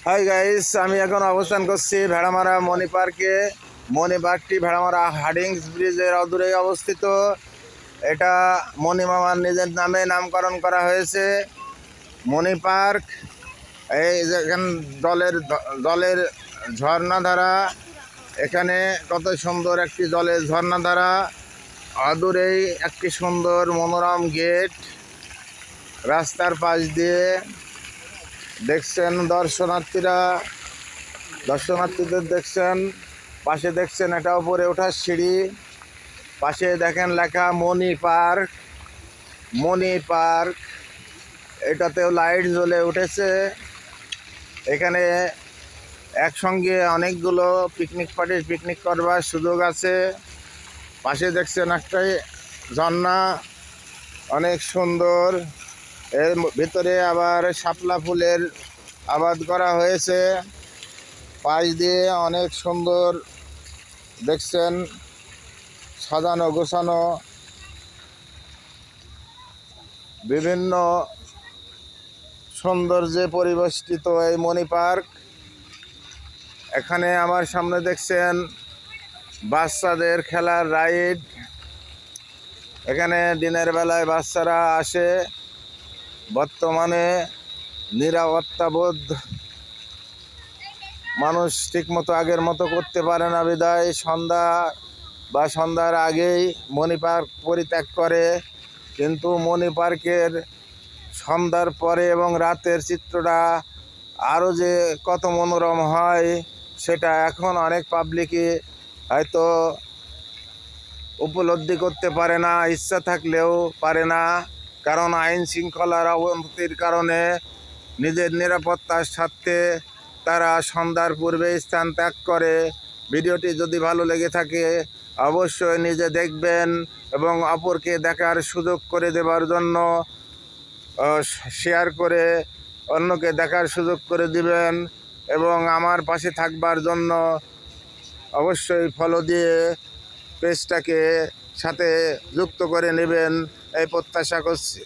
Hi guys, আমি এখন অবস্থান করছি ভেড়ামারা মণি পার্কে। মণি পার্কটি ভেড়ামারা হার্ডিংস ব্রিজের অদূরেই অবস্থিত। এটা মণি মামার নিজের নামে নামকরণ করা হয়েছে মণি পার্ক। এই যেখানে জলের জলের ঝর্ণাধারা, এখানে কত সুন্দর একটি জলের ঝর্ণাধারা, অদূরেই একটি সুন্দর মনোরম গেট। রাস্তার পাশ দিয়ে দেখছেন দর্শনার্থীদের দেখছেন, পাশে দেখছেন একটা উপরে ওঠার সিঁড়ি, পাশে দেখেন লেখা মণি পার্ক। এটাতেও লাইট জ্বলে উঠেছে। এখানে একসঙ্গে অনেকগুলো পিকনিক করবার সুযোগ আছে। পাশে দেখছেন একটাই ঝর্ণা, অনেক সুন্দর। এর ভিতরে আবার শাপলা ফুলের আবাদ করা হয়েছে। পাশ দিয়ে অনেক সুন্দর দেখছেন সাজানো গোছানো বিভিন্ন সৌন্দর্যে পরিবেষ্টিত এই মণি পার্ক। এখানে আমার সামনে দেখছেন বাচ্চাদের খেলার রাইড। এখানে দিনের বেলায় বাচ্চারা আসে। বর্তমানে নিরাপত্তাবোধ মানুষ ঠিকমতো আগের মতো করতে পারে না বিধায় সন্ধ্যার আগেই মণি পার্ক পরিত্যাগ করে। কিন্তু মণি পার্কের সন্ধ্যার পরে এবং রাতের চিত্রটা আরও যে কত মনোরম হয় সেটা এখন অনেক পাবলিকই হয়তো উপলব্ধি করতে পারে না, ইচ্ছা থাকলেও পারে না। কারণ আইন শৃঙ্খলার অবনতির কারণে নিজের নিরাপত্তার স্বার্থে তারা সন্ধ্যার পূর্বে স্থান ত্যাগ করে। ভিডিওটি যদি ভালো লেগে থাকে অবশ্যই নিজে দেখবেন এবং অপরকে দেখার সুযোগ করে দেবার জন্য শেয়ার করে অন্যকে দেখার সুযোগ করে দিবেন এবং আমার পাশে থাকবার জন্য অবশ্যই ফলো দিয়ে পেজটাকে সাথে যুক্ত করে নেবেন এই প্রত্যাশা করছি।